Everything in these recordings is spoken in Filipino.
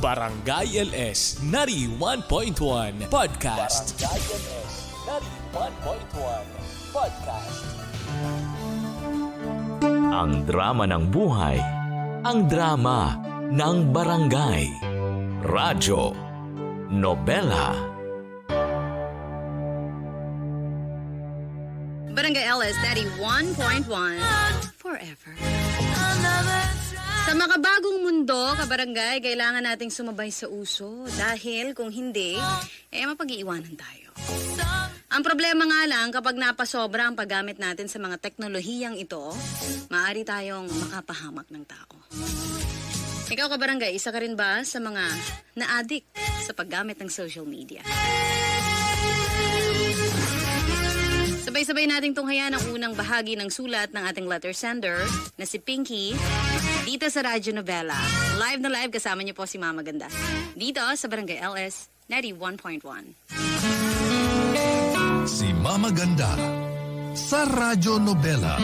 Barangay LS 91.1 Podcast. Barangay LS 91.1 Podcast. Ang drama ng buhay, ang drama ng barangay. Radyo, nobela. Barangay LS 91.1 Forever. Sa makabagong mundo, kabarangay, kailangan nating sumabay sa uso. Dahil kung hindi, mapag-iiwanan tayo. Ang problema nga lang, kapag napasobra ang paggamit natin sa mga teknolohiyang ito, maaari tayong makapahamak ng tao. Ikaw, kabarangay, isa ka rin ba sa mga na-addict sa paggamit ng social media? Sabay-sabay nating tunghayan ang unang bahagi ng sulat ng ating letter sender na si Pinky dito sa Radyo Novela. Live na live kasama niyo po si Mama Ganda. Dito sa Barangay LS 91.1. Si Mama Ganda sa Radyo Nobela.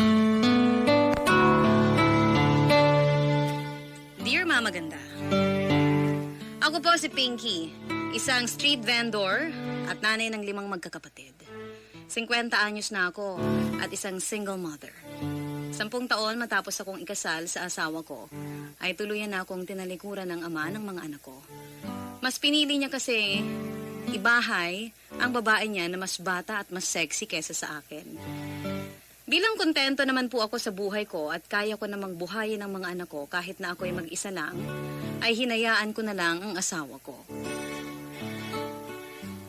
Dear Mama Ganda, ako po si Pinky, isang street vendor at nanay ng 5 magkakapatid. 50 anyos na ako at isang single mother. 10 taon matapos akong ikasal sa asawa ko, ay tuluyan na akong tinalikuran ng ama ng mga anak ko. Mas pinili niya kasi ibahay ang babae niya na mas bata at mas sexy kesa sa akin. Bilang kontento naman po ako sa buhay ko at kaya ko namang buhayin ang mga anak ko kahit na ako'y mag-isa lang, ay hinayaan ko na lang ang asawa ko.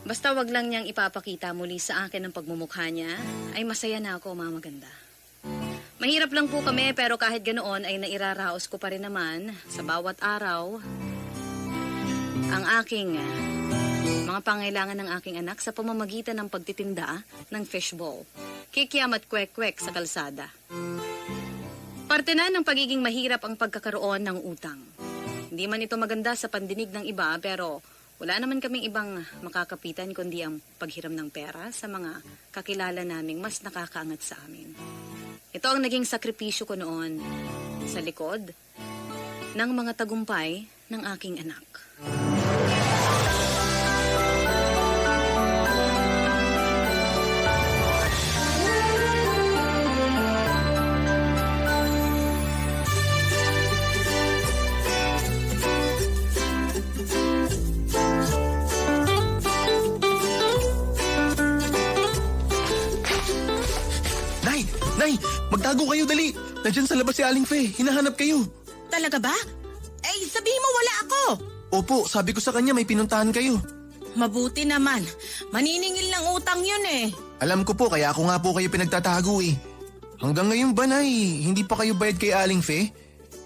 Basta wag lang niyang ipapakita muli sa akin ang pagmumukha niya, ay masaya na ako, Mama Ganda. Mahirap lang po kami pero kahit ganoon ay nairaraos ko pa rin naman sa bawat araw ang aking mga pangailangan ng aking anak sa pamamagitan ng pagtitinda ng fishball, kikiam at kwek-kwek sa kalsada. Parte na ng pagiging mahirap ang pagkakaroon ng utang. Hindi man ito maganda sa pandinig ng iba pero wala naman kaming ibang makakapitan kundi ang paghiram ng pera sa mga kakilala naming mas nakakaangat sa amin. Ito ang naging sakripisyo ko noon sa likod ng mga tagumpay ng aking anak. Nay, magtago kayo dali. Nandiyan sa labas si Aling Fe. Hinahanap kayo. Talaga ba? Sabihin mo wala ako. Opo, sabi ko sa kanya may pinuntahan kayo. Mabuti naman. Maniningil ng utang yun eh. Alam ko po, kaya ako nga po kayo pinagtatago eh. Hanggang ngayon ba, Nay? Hindi pa kayo bayad kay Aling Fe?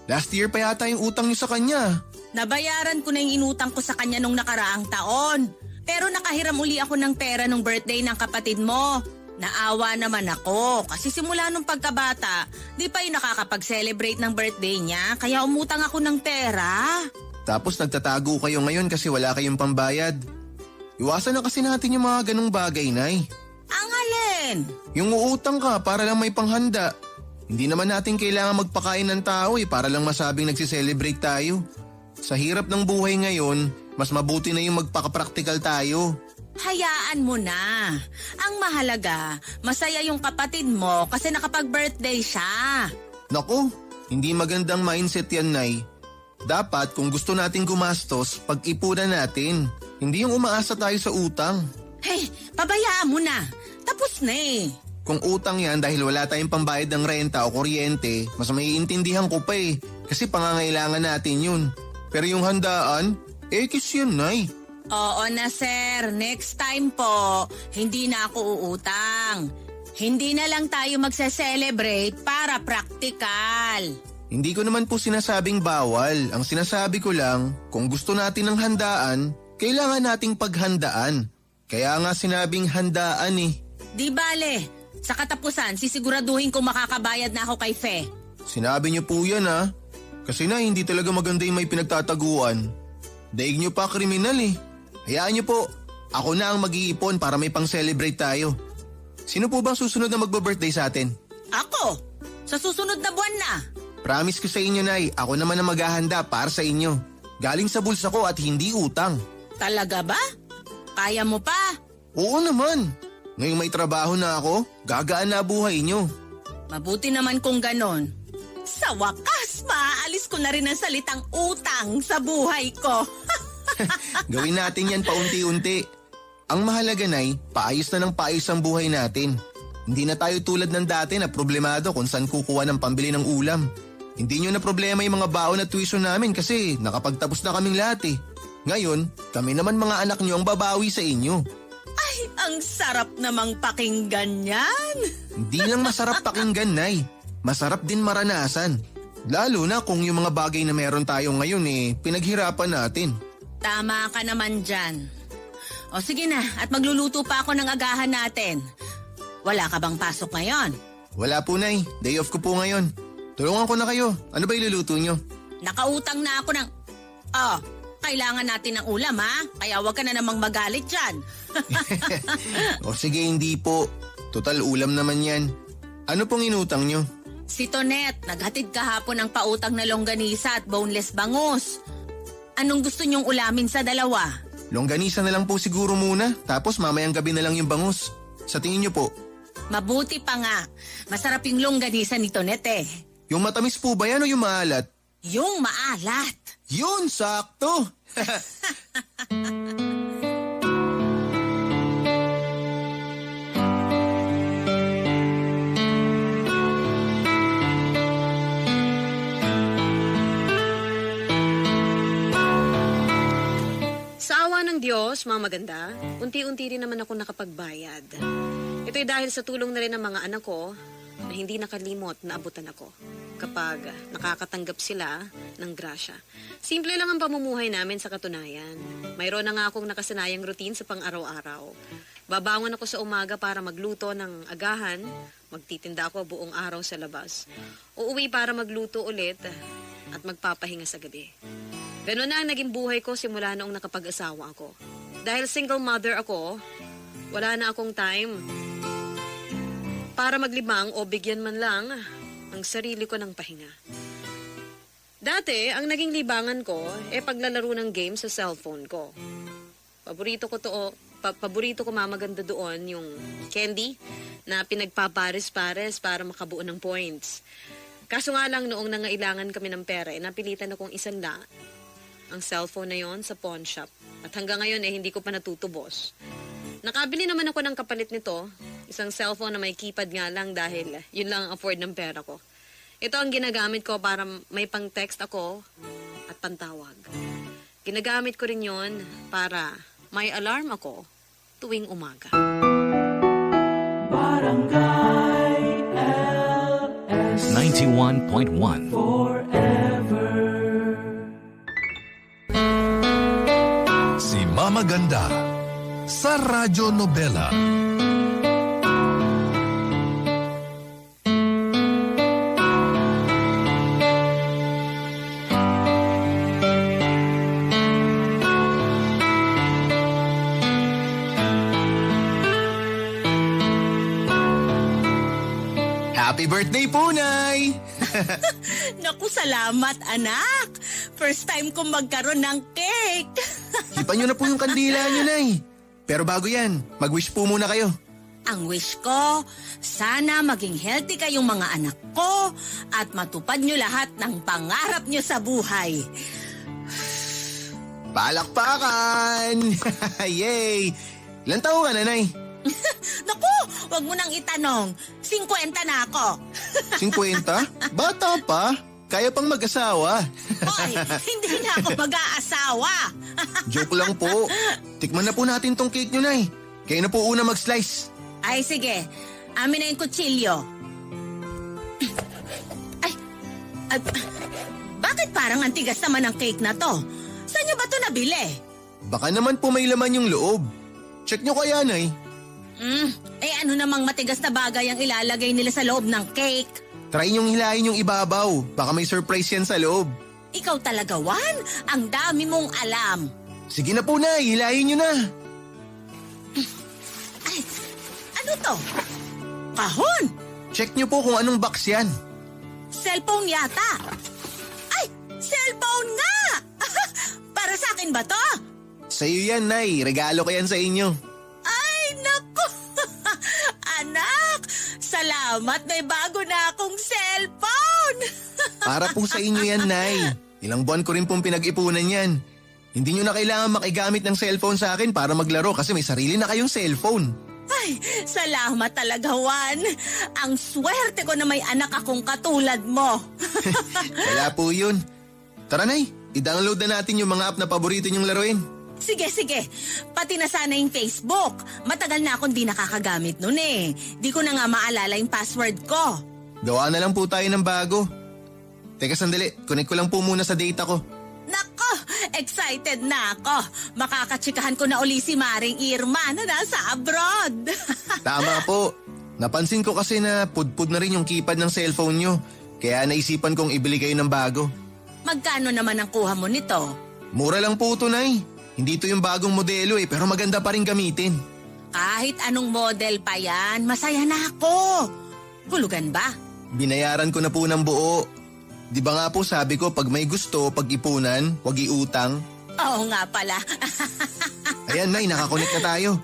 Last year pa yata yung utang niyo sa kanya. Nabayaran ko na yung inutang ko sa kanya nung nakaraang taon. Pero nakahiram uli ako ng pera nung birthday ng kapatid mo. Naawa naman ako kasi simula nung pagkabata, di pa yung nakakapag-celebrate ng birthday niya kaya umutang ako ng pera. Tapos nagtatago kayo ngayon kasi wala kayong pambayad. Iwasan na kasi natin yung mga ganong bagay, Nay. Ang alin? Yung uutang ka para lang may panghanda. Hindi naman natin kailangan magpakain ng tao para lang masabing nagsiselebrate tayo. Sa hirap ng buhay ngayon, mas mabuti na yung magpaka-practical tayo. Hayaan mo na. Ang mahalaga, masaya yung kapatid mo kasi nakapag-birthday siya. Naku, hindi magandang mindset yan, Nay. Dapat kung gusto nating gumastos, pag-ipunan natin. Hindi yung umaasa tayo sa utang. Hey, pabayaan mo na. Tapos na eh. Kung utang yan dahil wala tayong pambayad ng renta o kuryente, mas maiintindihan ko pa kasi pangangailangan natin yun. Pero yung handaan, kiss yun, Nay. Oo na sir, next time po, hindi na ako uutang. Hindi na lang tayo magse-celebrate para practical. Hindi ko naman po sinasabing bawal. Ang sinasabi ko lang, kung gusto natin ng handaan, kailangan nating paghandaan. Kaya nga sinabing handaan eh. Di bale, sa katapusan sisiguraduhin kong makakabayad na ako kay Fe. Sinabi niyo po yan Kasi na hindi talaga maganda yung may pinagtataguan. Daig niyo pa kriminal Hayaan niyo po, ako na ang mag-iipon para may pang-celebrate tayo. Sino po bang susunod na magbe-birthday sa atin? Ako? Sa susunod na buwan na. Promise ko sa inyo, Nay, ako naman ang maghahanda para sa inyo. Galing sa bulsa ko at hindi utang. Talaga ba? Kaya mo pa? Oo naman. Ngayong may trabaho na ako, gagaan na buhay nyo. Mabuti naman kung ganon. Sa wakas, maaalis ko na rin ang salitang utang sa buhay ko. Gawin natin yan paunti-unti. Ang mahalaga Nay, paayos na ng paayos ang buhay natin. Hindi na tayo tulad ng dati na problemado kung saan kukuha ng pambili ng ulam. Hindi nyo na problema yung mga baon at tuition namin kasi nakapagtapos na kaming lahat eh. Ngayon, kami naman mga anak nyo ang babawi sa inyo. Ay, ang sarap namang pakinggan yan. Hindi lang masarap pakinggan, Nay. Masarap din maranasan. Lalo na kung yung mga bagay na meron tayo ngayon pinaghirapan natin. Tama ka naman dyan. O sige na, at magluluto pa ako ng agahan natin. Wala ka bang pasok ngayon? Wala po, Nay. Day off ko po ngayon. Tulungan ko na kayo. Ano ba iluluto nyo? Nakautang na ako ng... Oh, kailangan natin ng ulam ha? Kaya wag ka na namang magalit dyan. O sige, hindi po. Total ulam naman yan. Ano pong inutang nyo? Si Tonet, naghatid kahapon ng pautang na longganisa at boneless bangus. Anong gusto niyong ulamin sa dalawa? Longganisa na lang po siguro muna. Tapos mamayang gabi na lang yung bangus. Sa tingin nyo po? Mabuti pa nga. Masarap yung longganisa ni Tonet eh. Yung matamis po ba yan o yung maalat? Yung maalat. Yun, sakto! Sa awa ng Diyos, mga maganda, unti-unti rin naman ako nakapagbayad. Ito'y dahil sa tulong na rin ng mga anak ko na hindi nakalimot na abutan ako kapag nakakatanggap sila ng grasya. Simple lang ang pamumuhay namin sa katunayan. Mayroon na nga akong nakasanayang routine sa pang-araw-araw. Babangon ako sa umaga para magluto ng agahan, magtitinda ako buong araw sa labas. Uuwi para magluto ulit at magpapahinga sa gabi. Ganun na ang naging buhay ko simula noong nakapag-asawa ako. Dahil single mother ako, wala na akong time para maglibang o bigyan man lang ang sarili ko ng pahinga. Dati, ang naging libangan ko paglalaro ng game sa cellphone ko. Paborito ko mamaganda doon yung candy na pinagpapares-pares para makabuo ng points. Kaso nga lang noong nangailangan kami ng pera, napilitan akong isanda ang cellphone na yon sa pawn shop. At hanggang ngayon hindi ko pa natutubos. Nakabili naman ako ng kapalit nito, isang cellphone na may keypad nga lang dahil yun lang ang afford ng pera ko. Ito ang ginagamit ko para may pang-text ako at pantawag. Ginagamit ko rin yon para may alarm ako tuwing umaga. Barangay LS 91.1 Si Mama Ganda sa Radyo Nobela. Happy birthday po, Nay! Naku, salamat anak. First time kong magkaroon ng cake. Hipan nyo na po yung kandila nyo, Nay. Pero bago yan, mag-wish po muna kayo. Ang wish ko, sana maging healthy kayong mga anak ko at matupad nyo lahat ng pangarap nyo sa buhay. Palakpakan! Yay! Ilan taon ka na, Nay? Naku, wag mo nang itanong. 50 na ako. 50? Bata pa. Kaya pang mag-asawa. Hoy, hindi na ako mag-aasawa. Joke lang po. Tikman na po natin tong cake nyo, Nay. Kayo na po una mag-slice. Ay, sige. Amin na yung kutsilyo. Bakit parang antigas naman ang cake na to? Saan nyo ba to nabili? Baka naman po may laman yung loob. Check nyo kaya, Nay. Ano namang matigas na bagay ang ilalagay nila sa loob ng cake? Try nyong hilahin yung ibabaw. Baka may surprise yan sa loob. Ikaw talaga, Juan? Ang dami mong alam. Sige na po, Nay. Hilahin nyo na. Ay, ano to? Kahon? Check nyo po kung anong box yan. Cellphone yata. Ay, cellphone nga! akin ba to? Sa'yo yan, Nay. Regalo ko yan sa inyo. Ay, naku! Anak, salamat may bago na akong cellphone! Para po sa inyo yan, Nay. Ilang buwan ko rin pong pinag-ipunan yan. Hindi nyo na kailangan makigamit ng cellphone sa akin para maglaro kasi may sarili na kayong cellphone. Ay, salamat talaga, Juan. Ang swerte ko na may anak akong katulad mo. Wala po yun. Tara, Nay. I-download na natin yung mga app na paborito nyong laruin. Sige. Pati na sana yung Facebook. Matagal na akong di nakakagamit nun eh. Di ko na nga maalala yung password ko. Gawa na lang po tayo ng bago. Teka sandali, connect ko lang po muna sa data ko. Nako, excited na ako. Makakatsikahan ko na uli si Maring Irma na nasa abroad. Tama po. Napansin ko kasi na pudpud na rin yung keypad ng cellphone nyo. Kaya naisipan kong ibili kayo ng bago. Magkano naman ang kuha mo nito? Mura lang po ito, Nay. Hindi ito yung bagong modelo pero maganda pa rin gamitin. Kahit anong model pa yan, masaya na ako. Hulugan ba? Binayaran ko na po ng buo. Di ba nga po sabi ko pag may gusto, pag-ipunan, wag iutang. Oo nga pala. Ayan, Nay, nakakonect na tayo.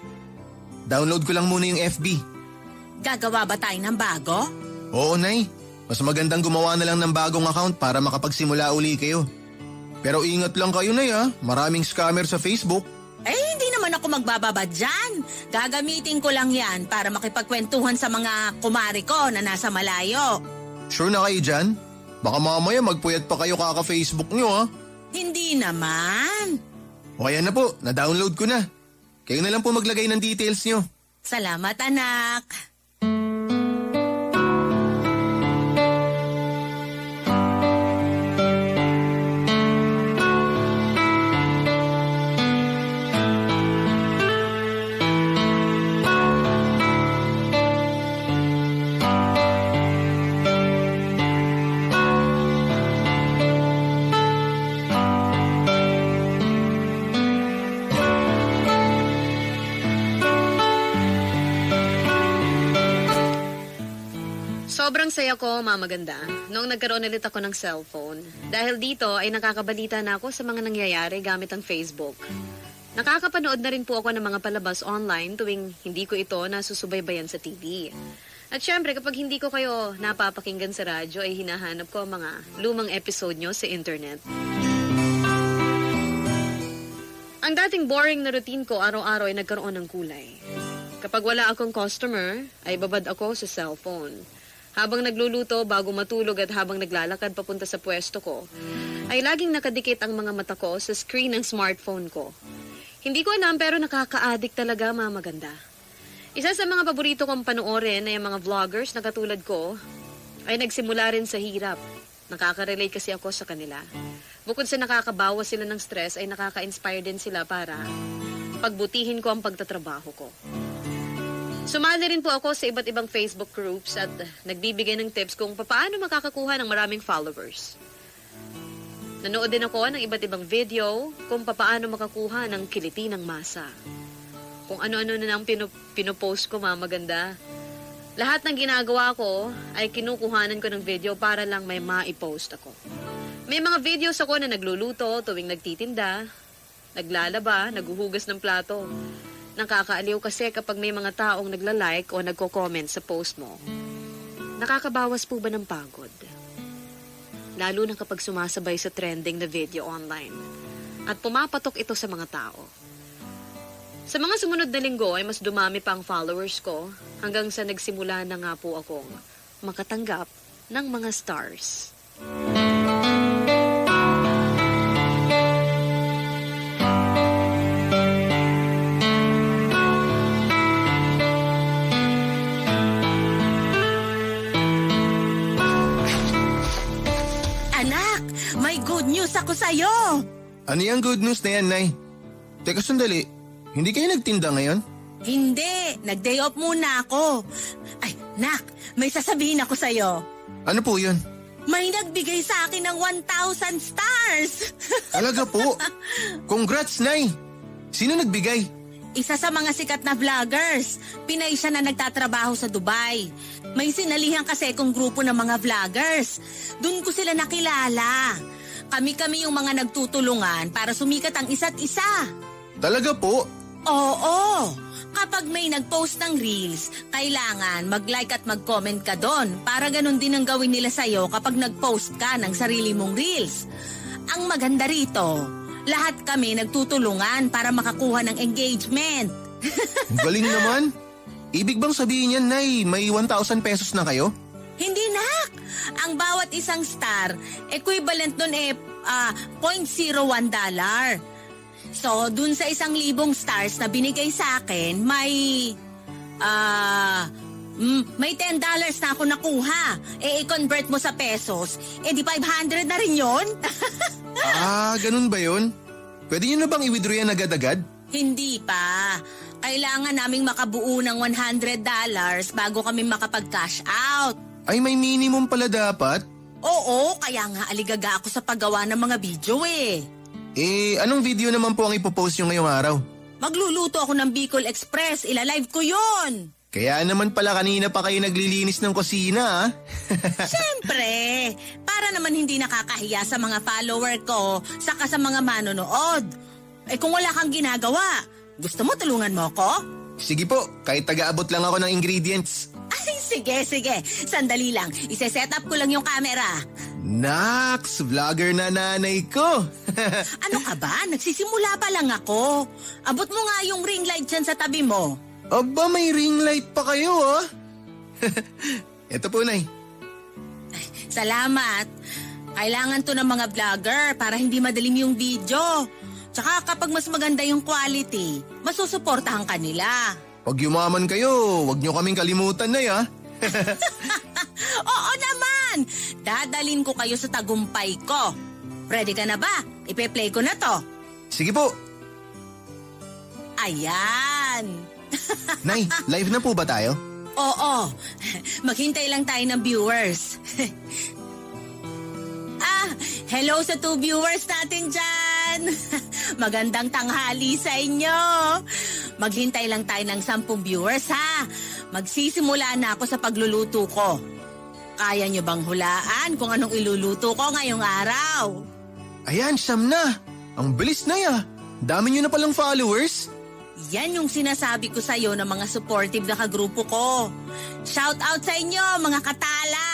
Download ko lang muna yung FB. Gagawa ba tayo ng bago? Oo, Nay. Mas magandang gumawa na lang ng bagong account para makapagsimula uli kayo. Pero ingat lang kayo, Nay, ha? Maraming scammer sa Facebook. Hindi naman ako magbababa dyan. Gagamitin ko lang yan para makipagkwentuhan sa mga kumari ko na nasa malayo. Sure na kayo dyan? Baka mamaya magpuyat pa kayo kaka-Facebook nyo, ha? Hindi naman. O ayan na po, na-download ko na. Kayo na lang po maglagay ng details nyo. Salamat, anak. Sobrang saya ko, Mama Ganda, noong nagkaroon ulit ako ng cellphone. Dahil dito ay nakakabalita na ako sa mga nangyayari gamit ang Facebook. Nakakapanood na rin po ako ng mga palabas online tuwing hindi ko ito nasusubaybayan sa TV. At syempre, kapag hindi ko kayo napapakinggan sa radyo, ay hinahanap ko ang mga lumang episode nyo sa internet. Ang dating boring na routine ko araw-araw ay nagkaroon ng kulay. Kapag wala akong customer, ay babad ako sa cellphone. Habang nagluluto, bago matulog at habang naglalakad papunta sa pwesto ko, ay laging nakadikit ang mga mata ko sa screen ng smartphone ko. Hindi ko alam pero nakaka-addict talaga, Mama Ganda. Isa sa mga paborito kong panoorin ay ang mga vloggers na katulad ko ay nagsimula rin sa hirap. Nakaka-relate kasi ako sa kanila. Bukod sa nakakabawas sila ng stress ay nakaka-inspire din sila para pagbutihin ko ang pagtatrabaho ko. Sumali rin po ako sa iba't ibang Facebook groups at nagbibigay ng tips kung paano makakakuha ng maraming followers. Nanood din ako ng iba't ibang video kung paano makakuha ng kiliti ng masa. Kung ano-ano na ang pinopost ko, Mama Ganda. Lahat ng ginagawa ko ay kinukuhanan ko ng video para lang may ma-post ako. May mga videos ako na nagluluto tuwing nagtitinda, naglalaba, naghuhugas ng plato. Nakakaaliw kasi kapag may mga taong nagla-like o nagko-comment sa post mo. Nakakabawas po ba ng pagod? Lalo na kapag sumasabay sa trending na video online. At pumapatok ito sa mga tao. Sa mga sumunod na linggo ay mas dumami pa ang followers ko hanggang sa nagsimula na nga po akong makatanggap ng mga stars. News ako sa'yo. Ano yung good news na yan, Nay? Teka sandali, hindi kayo nagtinda ngayon? Hindi, nag-day off muna ako. Ay, Nak, may sasabihin ako sa'yo. Ano po yun? May nagbigay sa akin ng 1,000 stars. Talaga po? Congrats, Nay! Sino nagbigay? Isa sa mga sikat na vloggers. Pinay siya na nagtatrabaho sa Dubai. May sinalihan kasi kong grupo ng mga vloggers. Doon ko sila nakilala. Kami-kami yung mga nagtutulungan para sumikat ang isa't isa. Talaga po? Oo. Kapag may nag-post ng reels, kailangan mag-like at mag-comment ka doon para ganun din ang gawin nila sa'yo kapag nag-post ka ng sarili mong reels. Ang maganda rito, lahat kami nagtutulungan para makakuha ng engagement. Ang galing naman. Ibig bang sabihin yan, Nay, may 1,000 pesos na kayo? Hindi, nak. Ang bawat isang star, equivalent nun $0.01. So, dun sa 1,000 stars na binigay sa akin, may $10 na ako nakuha. I-convert mo sa pesos, di 500 na rin yun. Ganun ba yun? Pwede nyo na bang i-withdraw yan agad-agad? Hindi pa. Kailangan naming makabuo ng $100 bago kami makapag-cash out. Ay, may minimum pala dapat? Oo, kaya nga aligaga ako sa paggawa ng mga video Anong video naman po ang ipopost nyo ngayong araw? Magluluto ako ng Bicol Express, ilalive ko yun. Kaya naman pala kanina pa kayo naglilinis ng kusina, Siyempre, para naman hindi nakakahiya sa mga follower ko, saka sa mga manonood. Kung wala kang ginagawa, gusto mo tulungan mo ako? Sige po, kahit taga-abot lang ako ng ingredients. Ay, sige. Sandali lang, ise-set up ko lang yung camera. Naks, vlogger na nanay ko. Ano ka ba? Nagsisimula pa lang ako. Abot mo nga yung ring light dyan sa tabi mo. Aba, may ring light pa kayo, Ito po, Nay. Salamat. Kailangan to ng mga vlogger para hindi madilim yung video. Tsaka kapag mas maganda yung quality, masusuportahan ka nila. Pag yumaman kayo, wag nyo kaming kalimutan, Nay, Oo naman! Dadalin ko kayo sa tagumpay ko. Ready ka na ba? Ipe-play ko na to. Sige po. Ayan. Nay, live na po ba tayo? Oo. Maghintay lang tayo ng viewers. Hello sa 2 viewers natin dyan. Magandang tanghali sa inyo. Maghintay lang tayo ng 10 viewers, ha? Magsisimula na ako sa pagluluto ko. Kaya nyo bang hulaan kung anong iluluto ko ngayong araw? Ayan, siyam na. Ang bilis na Dami nyo na palang followers. Yan yung sinasabi ko sa'yo ng mga supportive na kagrupo ko. Shout out sa inyo, mga katala!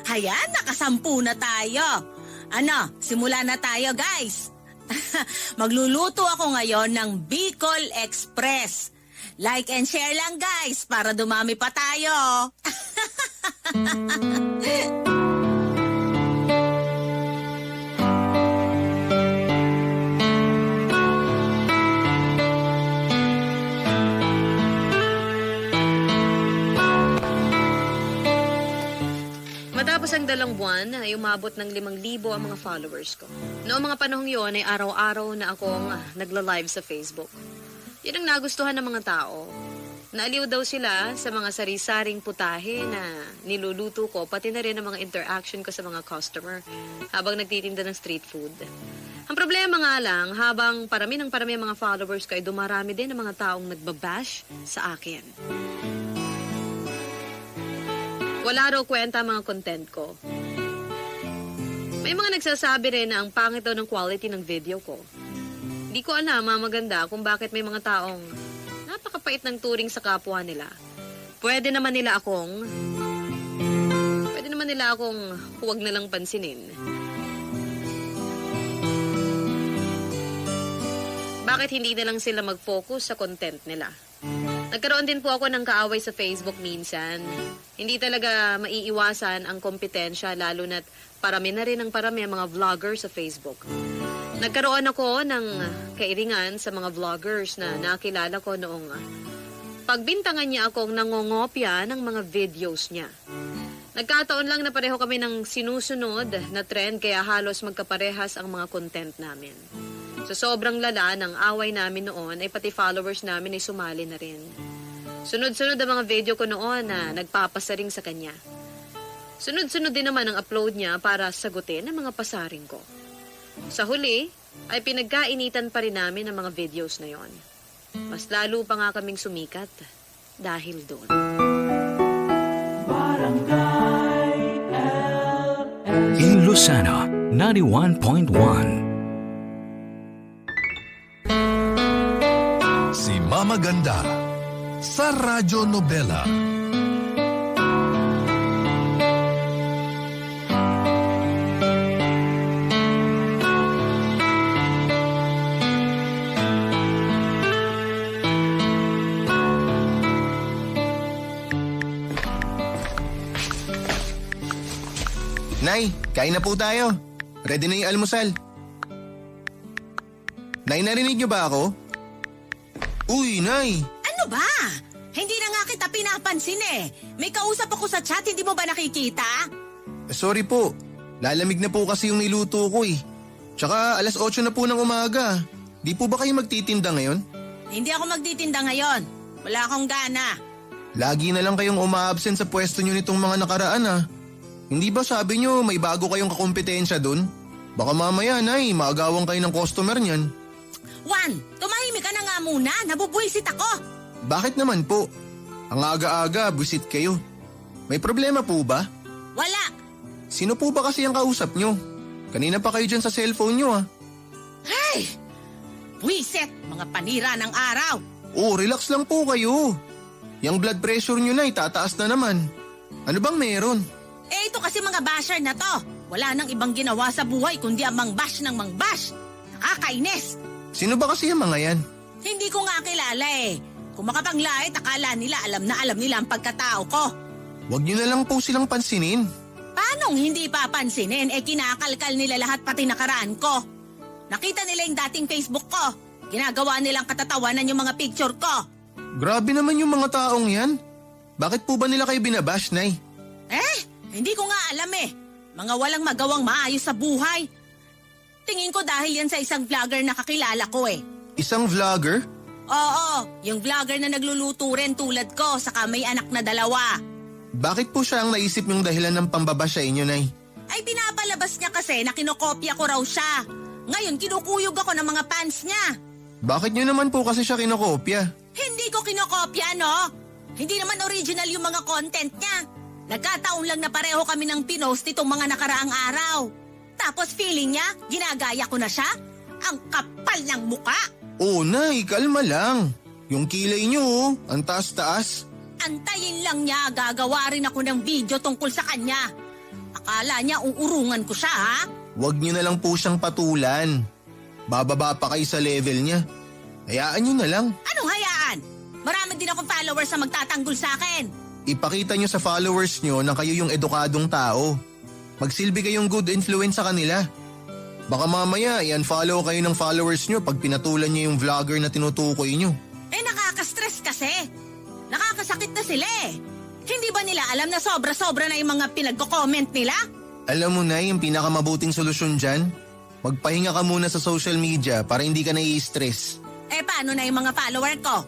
Hayan, nakasampu na tayo. Ano, simula na tayo, guys. Magluluto ako ngayon ng Bicol Express. Like and share lang, guys, para dumami pa tayo. Matapos ang 2 buwan, ay umabot ng 5,000 ang mga followers ko. Noong mga panahong yon ay araw-araw na akong nagla-live sa Facebook. Yun ang nagustuhan ng mga tao. Naaliw daw sila sa mga sari-saring putahe na niluluto ko, pati na rin ang mga interaction ko sa mga customer habang nagtitinda ng street food. Ang problema nga lang, habang parami ang mga followers ko ay dumarami din ang mga taong nagbabash sa akin. Wala raw kwenta ang mga content ko. May mga nagsasabi rin na ang pangit daw ng quality ng video ko. Hindi ko alam, maganda, kung bakit may mga taong napakapait ng turing sa kapwa nila. Pwede naman nila akong huwag na lang pansinin. Bakit hindi na lang sila mag-focus sa content nila? Nagkaroon din po ako ng kaaway sa Facebook minsan. Hindi talaga maiiwasan ang kompetensya, lalo na't parami na rin ang mga vlogger sa Facebook. Nagkaroon ako ng kairingan sa mga vloggers na nakilala ko noong pagbintangan niya akong nangongopya ng mga videos niya. Nagkataon lang na pareho kami ng sinusunod na trend, kaya halos magkaparehas ang mga content namin. So sobrang lala ng away namin noon ay pati followers namin ay sumali na rin. Sunod-sunod ang mga video ko noon na nagpapasaring sa kanya. Sunod-sunod din naman ang upload niya para sagutin ang mga pasaring ko. Sa huli, ay pinagkainitan pa rin namin ang mga videos na yon. Mas lalo pa nga kaming sumikat dahil doon. In Lucena, 91.1. Si Mama Ganda sa Radyo Nobela. Nay, kain na po tayo. Ready na yung almusal. Nay, narinig niyo ba ako? Uy, Nay! Ano ba? Hindi na nga kita pinapansin eh. May kausap ako sa chat, hindi mo ba nakikita? Sorry po. Lalamig na po kasi yung niluto ko eh. Tsaka 8:00 na po ng umaga. Di po ba kayo magtitinda ngayon? Hindi ako magtitinda ngayon. Wala akong gana. Lagi na lang kayong uma-absent sa pwesto nyo nitong mga nakaraan ah. Hindi ba sabi nyo may bago kayong kakompetensya dun? Baka mamaya, Nay, maagawan kayo ng customer niyan. Juan, tumahimik ka na nga muna. Nabubuisit ako. Bakit naman po? Ang aga-aga, busit kayo. May problema po ba? Wala. Sino po ba kasi ang kausap nyo? Kanina pa kayo dyan sa cellphone nyo ah. Ay! Buisit, mga panira ng araw. Oh, relax lang po kayo. Yung blood pressure nyo na tataas na naman. Ano bang meron? Eh ito kasi mga basher na to. Wala nang ibang ginawa sa buhay kundi ang mangbash ng mangbash. Nakakainis. Sino ba kasi yung mga yan? Hindi ko nga kilala eh. Kung makapanglait, akala nila alam nila ang pagkatao ko. Huwag nyo na lang po silang pansinin. Paanong hindi papansinin eh kinakalkal nila lahat pati nakaraan ko? Nakita nila yung dating Facebook ko. Ginagawa nilang katatawanan yung mga picture ko. Grabe naman yung mga taong yan. Bakit po ba nila kayo binabash, Nay? Hindi ko nga alam eh. Mga walang magawang maayos sa buhay. Tingin ko dahil yan sa isang vlogger na kakilala ko eh. Isang vlogger? Oo, yung vlogger na nagluluto rin tulad ko saka may anak na 2. Bakit po siya ang naisip yung dahilan ng pambabash sa inyo, Nay? Ay pinapalabas niya kasi na kinokopya ko raw siya. Ngayon kinukuyog ako ng mga fans niya. Bakit nyo naman po kasi siya kinokopya? Hindi ko kinokopya, no? Hindi naman original yung mga content niya. Nagkataon lang na pareho kami ng pinost itong mga nakaraang araw. Tapos feeling niya, ginagaya ko na siya? Ang kapal ng muka! Oh, Nay, kalma lang. Yung kilay nyo, ang taas-taas. Antayin lang niya, gagawa rin ako ng video tungkol sa kanya. Akala niya uurungan ko siya, ha? Huwag nyo na lang po siyang patulan. Bababa pa kayo sa level niya. Hayaan nyo na lang. Anong hayaan? Marami din akong followers na magtatanggol sa akin. Ipakita nyo sa followers nyo na kayo yung edukadong tao. Magsilbi kayong good influence sa kanila. Baka mamaya i-unfollow kayo ng followers nyo pag pinatulan nyo yung vlogger na tinutukoy nyo. Eh nakaka-stress kasi. Nakakasakit na sila eh. Hindi ba nila alam na sobra-sobra na yung mga pinagko-comment nila? Alam mo na yung pinakamabuting solusyon dyan? Magpahinga ka muna sa social media para hindi ka nai-stress. Eh paano na yung mga follower ko?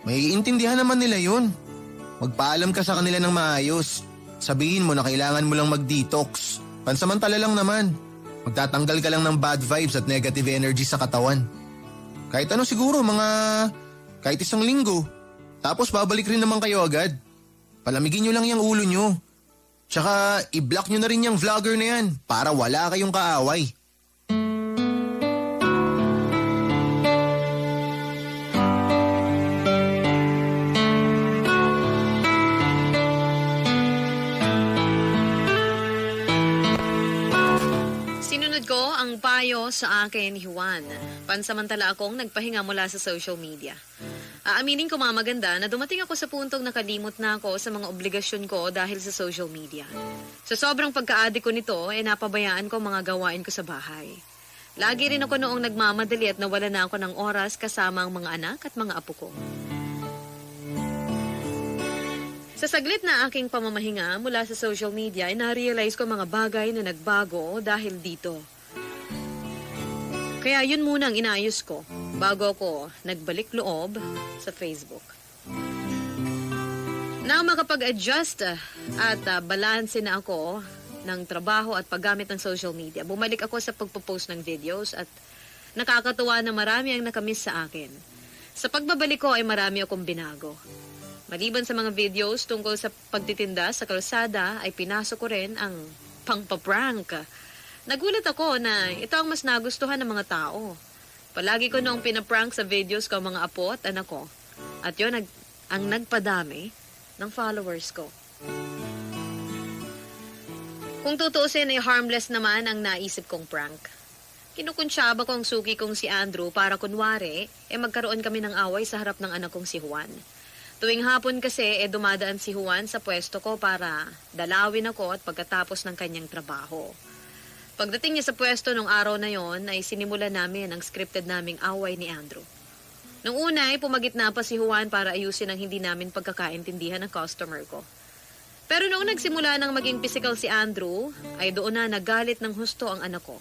May intindihan naman nila yun. Magpaalam ka sa kanila ng maayos. Sabihin mo na kailangan mo lang mag-detox. Pansamantala lang naman. Magtatanggal ka lang ng bad vibes at negative energy sa katawan. Kahit ano siguro, kahit 1 linggo. Tapos babalik rin naman kayo agad. Palamigin nyo lang yung ulo nyo. Tsaka i-block nyo na rin yung vlogger na yan para wala kayong kaaway. Sinunod ko ang payo sa akin ni Juan. Pansamantala akong nagpahinga mula sa social media. Aaminin ko mga maganda na dumating ako sa puntong nakalimot na ako sa mga obligasyon ko dahil sa social media. Sa sobrang pagka-addict ko nito, napabayaan ko mga gawain ko sa bahay. Lagi rin ako noong nagmamadali at nawala na ako ng oras kasama ang mga anak at mga apo ko. Sa saglit na aking pamamahinga mula sa social media, na-realize ko mga bagay na nagbago dahil dito. Kaya yun muna ang inaayos ko bago ako nagbalik loob sa Facebook. Nang makapag-adjust at balanse na ako ng trabaho at paggamit ng social media, bumalik ako sa pagpo-post ng videos at nakakatuwa na marami ang nakamiss sa akin. Sa pagbabalik ko ay marami akong binago. Maliban sa mga videos tungkol sa pagtitinda sa kalsada, ay pinasok ko rin ang pangpaprank Nagulat ako na ito ang mas nagustuhan ng mga tao. Palagi ko noong pinaprank sa videos ko ang mga apo at anak ko. At yun ang nagpadami ng followers ko. Kung tutuusin ay harmless naman ang naisip kong prank. Kinukunsyaba ko ang suki kong si Andrew para kunwari, magkaroon kami ng away sa harap ng anak kong si Juan. Tuwing hapon kasi, dumadaan si Juan sa pwesto ko para dalawin ako at pagkatapos ng kanyang trabaho. Pagdating niya sa pwesto nung araw na yon, ay sinimula namin ang scripted naming away ni Andrew. Nung una ay pumagitna pa si Juan para ayusin ang hindi namin pagkakaintindihan ng customer ko. Pero noong nagsimula ng maging physical si Andrew, ay doon na nagalit ng husto ang anak ko.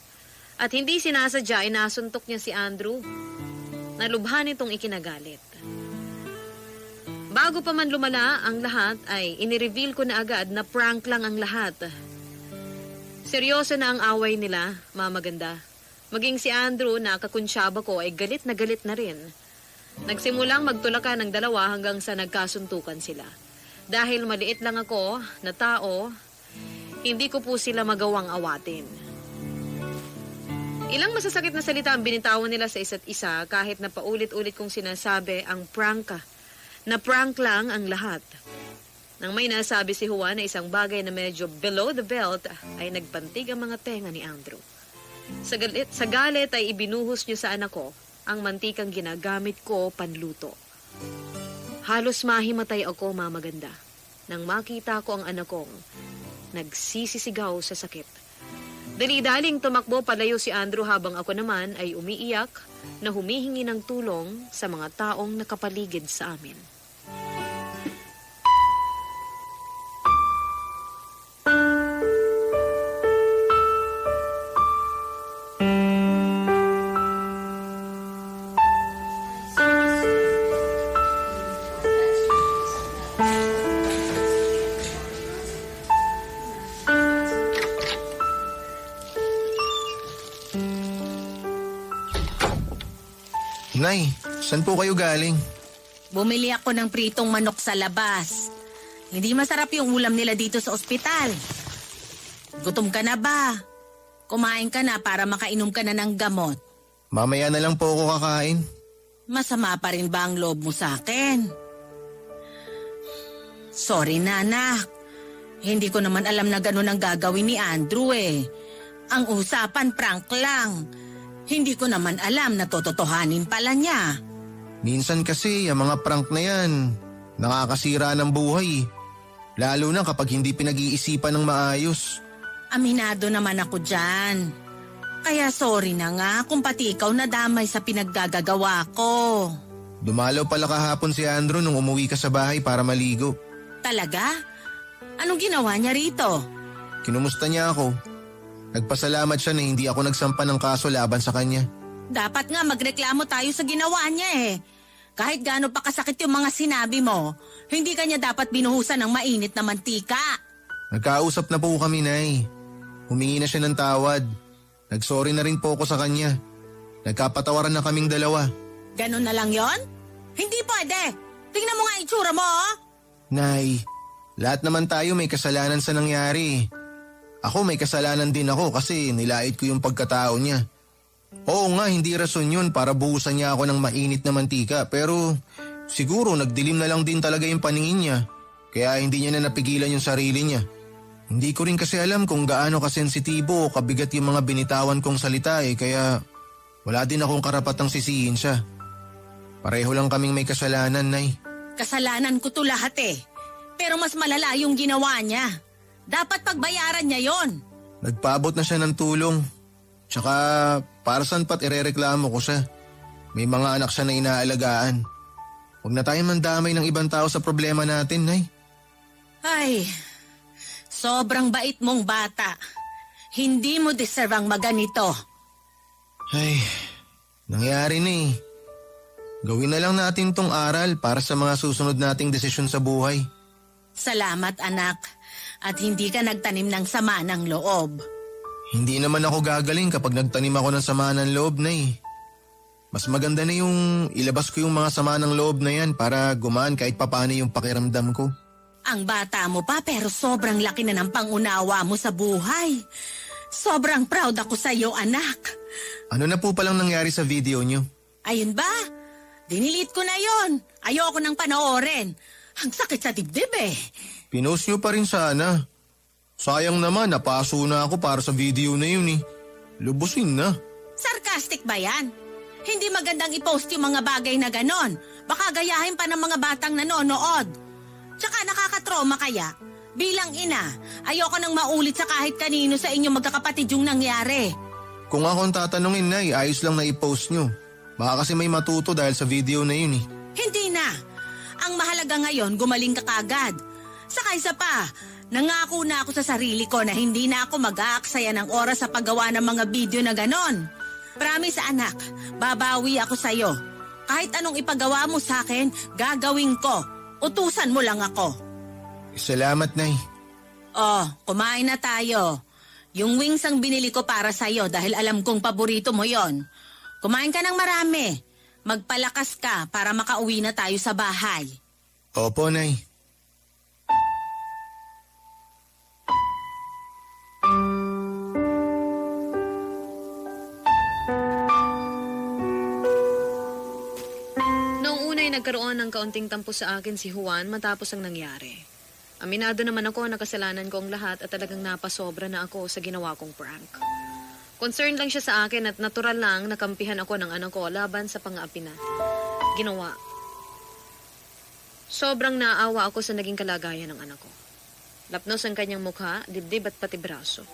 At hindi sinasadya ay nasuntok niya si Andrew. Nalubhan itong ikinagalit. Bago pa man lumala ang lahat ay inireveal ko na agad na prank lang ang lahat. Seryoso na ang away nila, mamaganda. Maging si Andrew na kakunsyaba ko ay galit na rin. Nagsimulang magtulakan ng dalawa hanggang sa nagkasuntukan sila. Dahil maliit lang ako na tao, hindi ko po sila magawang awatin. Ilang masasakit na salita ang binitawan nila sa isa't isa kahit na paulit-ulit kong sinasabi ang prank na prank lang ang lahat. Nang may nasabi si Juan na isang bagay na medyo below the belt ay nagpantig ang mga tenga ni Andrew. Sa galit ay ibinuhos niya sa anak ko ang mantikang ginagamit ko panluto. Halos mahimatay ako, mamaganda, nang makita ko ang anak kong nagsisisigaw sa sakit. Dali-daling tumakbo palayo si Andrew habang ako naman ay umiiyak na humihingi ng tulong sa mga taong nakapaligid sa amin. Nay, saan po kayo galing? Bumili ako ng pritong manok sa labas. Hindi masarap yung ulam nila dito sa ospital. Gutom ka na ba? Kumain ka na para makainom ka na ng gamot. Mamaya na lang po ako kakain. Masama pa rin ba ang loob mo sa akin? Sorry na, anak. Hindi ko naman alam na ganun ang gagawin ni Andrew eh. Ang usapan prank lang. Hindi ko naman alam na tototohanin pala niya. Minsan kasi, ang mga prank na yan, nakakasira ng buhay. Lalo na kapag hindi pinag-iisipan ng maayos. Aminado naman ako dyan. Kaya sorry na nga kung pati ikaw nadamay sa pinaggagawa ko. Dumalaw pala kahapon si Andrew nung umuwi ka sa bahay para maligo. Talaga? Anong ginawa niya rito? Kinumusta niya ako. Nagpasalamat siya na hindi ako nagsampa ng kaso laban sa kanya. Dapat nga magreklamo tayo sa ginawa niya eh. Kahit gaano pa kasakit yung mga sinabi mo, hindi kanya dapat binuhusan ng mainit na mantika. Nagkausap na po kami, Nay. Humingi na siya ng tawad. Nagsorry na rin po ako sa kanya. Nagkapatawaran na kaming dalawa. Ganun na lang yon? Hindi pwede. Tingnan mo nga itsura mo, oh. Nay, lahat naman tayo may kasalanan sa nangyari. Ako may kasalanan din ako kasi nilait ko yung pagkatao niya. Oo nga, hindi rason yun para buhusan niya ako ng mainit na mantika, pero siguro nagdilim na lang din talaga yung paningin niya. Kaya hindi niya na napigilan yung sarili niya. Hindi ko rin kasi alam kung gaano kasensitibo o kabigat yung mga binitawan kong salita kaya wala din akong karapatang sisihin siya. Pareho lang kaming may kasalanan, Nay. Kasalanan ko to lahat eh. Pero mas malala yung ginawa niya. Dapat pagbayaran niya yon. Nagpaabot na siya ng tulong. Tsaka para saan pat irereklamo ko siya. May mga anak siya na inaalagaan. Huwag na tayo mandamay ng ibang tao sa problema natin, Nay. Ay, sobrang bait mong bata. Hindi mo deserve ang maganito. Ay, nangyari na eh. Gawin na lang natin tong aral para sa mga susunod nating desisyon sa buhay. Salamat, anak. At hindi ka nagtanim ng sama ng loob. Hindi naman ako gagaling kapag nagtanim ako ng sama ng loob, Nay. Mas maganda na yung ilabas ko yung mga sama ng loob na yan para gumaan kahit papaano yung pakiramdam ko. Ang bata mo pa pero sobrang laki na ng pangunawa mo sa buhay. Sobrang proud ako sa iyo, anak. Ano na po palang nangyari sa video nyo? Ayun ba? Dinilit ko na yon. Ayoko nang panoorin. Ang sakit sa dibdib eh. Pinost nyo pa rin sana. Sayang naman, napaso na ako para sa video na yun eh. Lubusin na. Sarcastic ba yan? Hindi magandang i-post yung mga bagay na ganon. Baka gayahin pa ng mga batang nanonood. Tsaka nakakatroma kaya. Bilang ina, ayoko nang maulit sa kahit kanino sa inyong magkakapatid yung nangyari. Kung akong tatanungin, Nay, ayos lang na i-post nyo. Baka kasi may matuto dahil sa video na yun eh. Hindi na. Ang mahalaga ngayon, gumaling ka kagad. Saka isa pa, nangako na ako sa sarili ko na hindi na ako mag-aaksaya ng oras sa paggawa ng mga video na ganon. Promise anak, babawi ako sa'yo. Kahit anong ipagawa mo sa akin, gagawin ko. Utusan mo lang ako. Salamat, Nay. Oh, kumain na tayo. Yung wings ang binili ko para sa'yo dahil alam kong paborito mo yon. Kumain ka ng marami. Magpalakas ka para makauwi na tayo sa bahay. Opo, Nay. Noong una ay nagkaroon ng kaunting tampo sa akin si Juan matapos ang nangyari. Aminado naman ako na kasalanan ko ang lahat at talagang napasobra na ako sa ginawa kong prank. Concerned lang siya sa akin at natural lang nakampihan ako ng anak ko laban sa pang-aapi na ginawa. Sobrang naawa ako sa naging kalagayan ng anak ko. Lapnos ang kanyang mukha, dibdib at pati braso.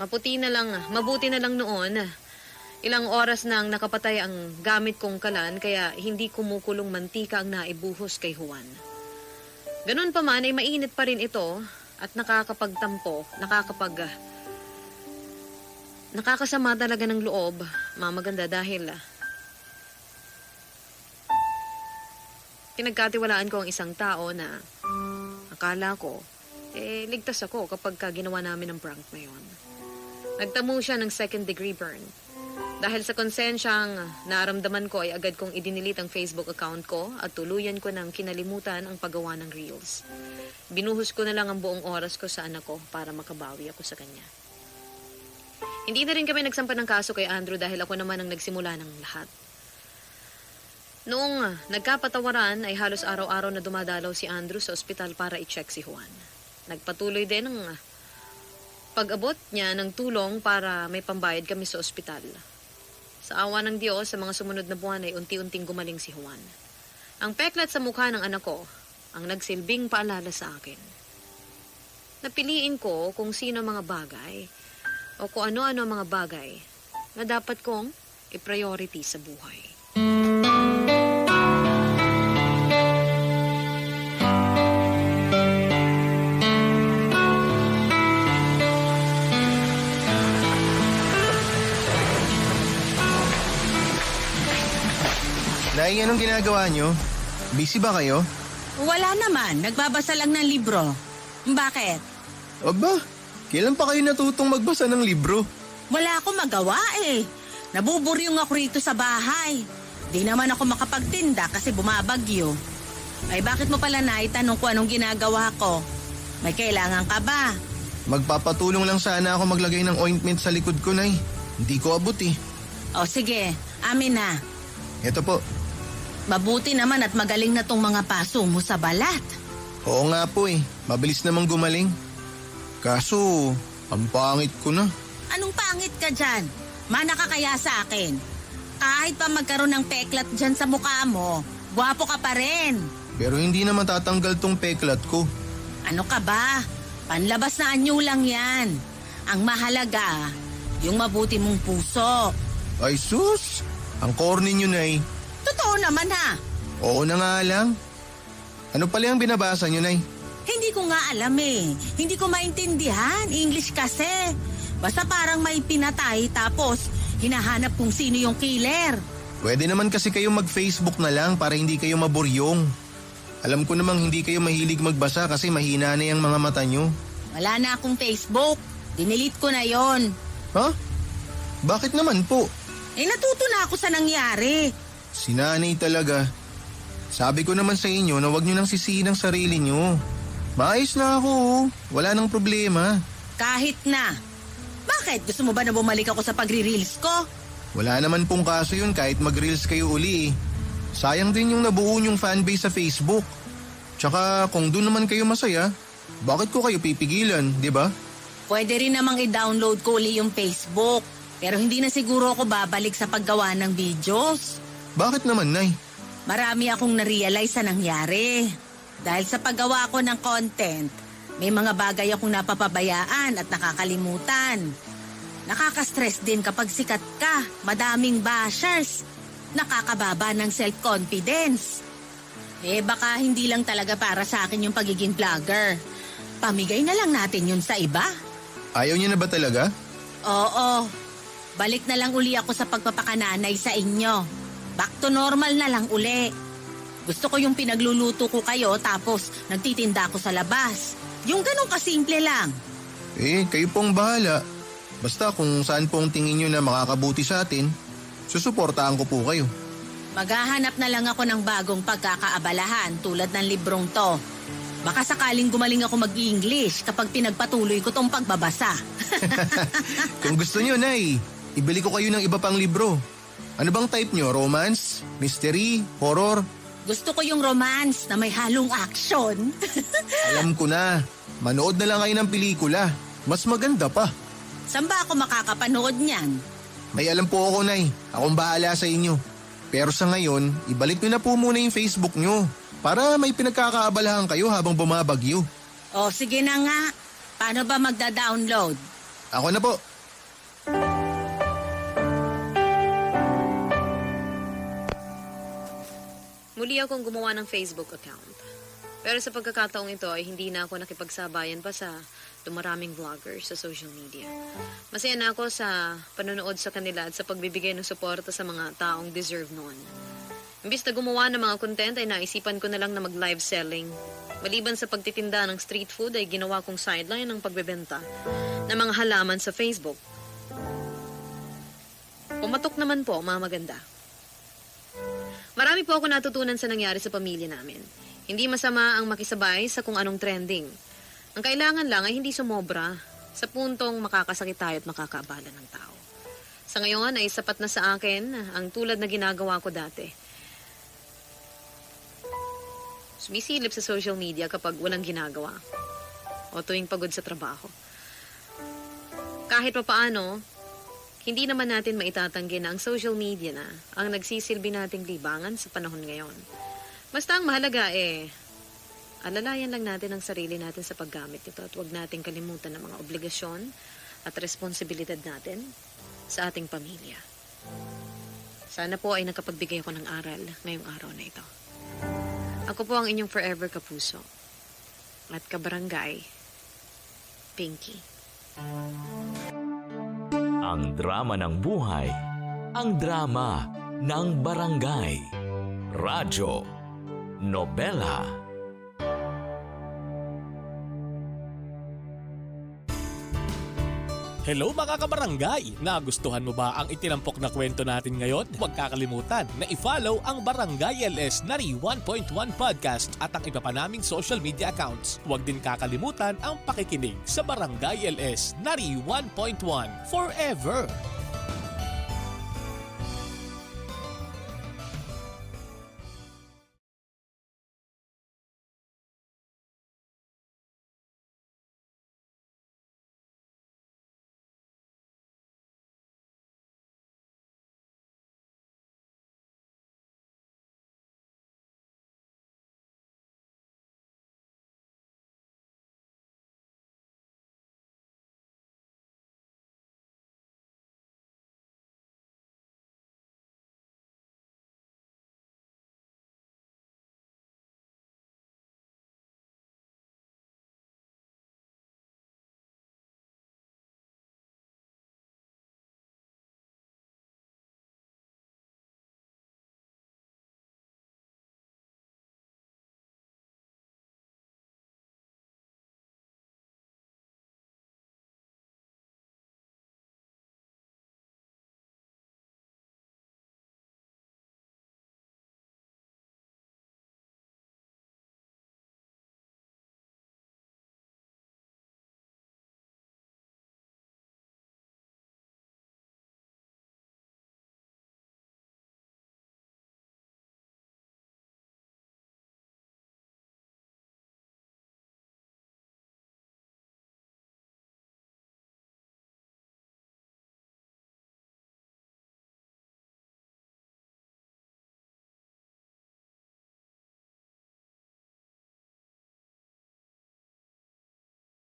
Mabuti na lang noon. Ilang oras nang nakapatay ang gamit kong kalan kaya hindi kumukulong mantika ang naibuhos kay Juan. Ganun pa man ay mainit pa rin ito at nakakasama talaga ng loob, mamaganda dahil pinagkatiwalaan ko ang isang tao na akala ko ligtas ako kapag ginawa namin ang prank na yun. Nagtamo siya ng 2nd degree burn. Dahil sa konsensyang naramdaman ko ay agad kong idinilit ang Facebook account ko at tuluyan ko nang kinalimutan ang paggawa ng reels. Binuhos ko na lang ang buong oras ko sa anak ko para makabawi ako sa kanya. Hindi na rin kami nagsampa ng kaso kay Andrew dahil ako naman ang nagsimula ng lahat. Noong nagkapatawaran ay halos araw-araw na dumadalaw si Andrew sa ospital para i-check si Juan. Nagpatuloy din ang pag-abot niya ng tulong para may pambayad kami sa ospital. Sa awa ng Diyos, sa mga sumunod na buwan ay unti-unting gumaling si Juan. Ang peklat sa mukha ng anak ko ang nagsilbing paalala sa akin. Napiliin ko kung sino mga bagay o kung ano-ano mga bagay na dapat kong i-priority sa buhay. Nay, anong ginagawa nyo? Busy ba kayo? Wala naman, nagbabasa lang ng libro. Bakit? Aba, kailan pa kayo natutong magbasa ng libro? Wala akong magawa eh. Nabuburyong ako rito sa bahay. Di naman ako makapagtinda kasi bumabagyo. Ay bakit mo pala naitanong kung anong ginagawa ko? May kailangan ka ba? Magpapatulong lang sana ako maglagay ng ointment sa likod ko, Nay. Hindi ko abot eh. O sige, amin na. Ito po. Mabuti naman at magaling na tong mga paso mo sa balat. Oo nga po eh. Mabilis namang gumaling. Kaso, ang pangit ko na. Anong pangit ka dyan? Mana ka kaya sa akin? Kahit pa magkaroon ng peklat dyan sa mukha mo, gwapo ka pa rin. Pero hindi naman tatanggal tong peklat ko. Ano ka ba? Panlabas na anyo lang yan. Ang mahalaga, yung mabuti mong puso. Ay sus! Ang corny nyo, Nay. Totoo naman ha. Oo na nga lang. Ano pala yung binabasa nyo, Nay? Hindi ko nga alam eh. Hindi ko maintindihan. English kasi. Basta parang may pinatay tapos hinahanap kung sino yung killer. Pwede naman kasi kayo mag-Facebook na lang para hindi kayo maburyong. Alam ko namang hindi kayo mahilig magbasa kasi mahina na yung mga mata nyo. Wala na akong Facebook. Dinilit ko na yon. Ha? Bakit naman po? Natuto na ako sa nangyari. Si Nanay talaga. Sabi ko naman sa inyo na huwag nyo nang sisihin ang sarili nyo. Maayos na ako. Wala nang problema. Kahit na. Bakit? Gusto mo ba na bumalik ako sa pagre-reels ko? Wala naman pong kaso yun kahit mag-reels kayo uli eh. Sayang din yung nabuo yung fanbase sa Facebook. Tsaka kung doon naman kayo masaya, bakit ko kayo pipigilan, di ba? Pwede rin namang i-download ko uli yung Facebook. Pero hindi na siguro ako babalik sa paggawa ng videos. Bakit naman, Nay? Marami akong na-realize sa nangyari. Dahil sa paggawa ko ng content, may mga bagay akong napapabayaan at nakakalimutan. Nakaka-stress din kapag sikat ka, madaming bashers. Nakakababa ng self-confidence. Baka hindi lang talaga para sa akin yung pagiging vlogger. Pamigay na lang natin yun sa iba. Ayaw niya na ba talaga? Oo. Balik na lang uli ako sa pagpapakananay sa inyo. Back to normal na lang uli. Gusto ko yung pinagluluto ko kayo tapos nagtitinda ako sa labas. Yung ganun kasimple lang. Kayo pong bahala. Basta kung saan pong tingin nyo na makakabuti sa atin, susuportahan ko po kayo. Maghahanap na lang ako ng bagong pagkakaabalahan tulad ng librong to. Baka sakaling gumaling ako mag-English kapag pinagpatuloy ko tong pagbabasa. Kung gusto nyo, Nay, ibili ko kayo ng iba pang libro. Ano bang type nyo? Romance? Mystery? Horror? Gusto ko yung romance na may halong action. Alam ko na. Manood na lang kayo ng pelikula. Mas maganda pa. Saan ba ako makakapanood niyan? May alam po ako, Nay. Akong bahala sa inyo. Pero sa ngayon, ibalik nyo na po muna yung Facebook nyo para may pinagkakaabalahan kayo habang bumabagyo. O sige na nga. Paano ba magda-download? Ako na po. Muli akong gumawa ng Facebook account. Pero sa pagkakataong ito ay hindi na ako nakipagsabayan pa sa dumaraming vloggers sa social media. Masaya na ako sa panonood sa kanila at sa pagbibigay ng suporta sa mga taong deserve noon. Imbis na gumawa ng mga content ay naisipan ko na lang na mag-live selling. Maliban sa pagtitinda ng street food ay ginawa kong sideline ng pagbebenta ng mga halaman sa Facebook. Pumatok naman po, mga maganda. Marami po ako natutunan sa nangyari sa pamilya namin. Hindi masama ang makisabay sa kung anong trending. Ang kailangan lang ay hindi sumobra sa puntong makakasakit tayo at makakaabala ng tao. Sa ngayon ay sapat na sa akin ang tulad na ginagawa ko dati. Sumisilip sa social media kapag walang ginagawa o tuwing pagod sa trabaho. Kahit pa paano, hindi naman natin maitatanggi na ang social media na ang nagsisilbi nating libangan sa panahon ngayon. Basta ang mahalaga alalayan lang natin ang sarili natin sa paggamit nito at huwag nating kalimutan ang mga obligasyon at responsibilidad natin sa ating pamilya. Sana po ay nakapagbigay ako ng aral ngayong araw na ito. Ako po ang inyong forever kapuso at kabarangay, Pinky. Ang drama ng buhay, ang drama ng barangay, radyo, nobela. Hello mga kabarangay! Nagustuhan mo ba ang itinampok na kwento natin ngayon? Huwag kakalimutan na i-follow ang Barangay LS Nari 1.1 Podcast at ang iba pa naming social media accounts. Huwag din kakalimutan ang pakikinig sa Barangay LS Nari 1.1 Forever!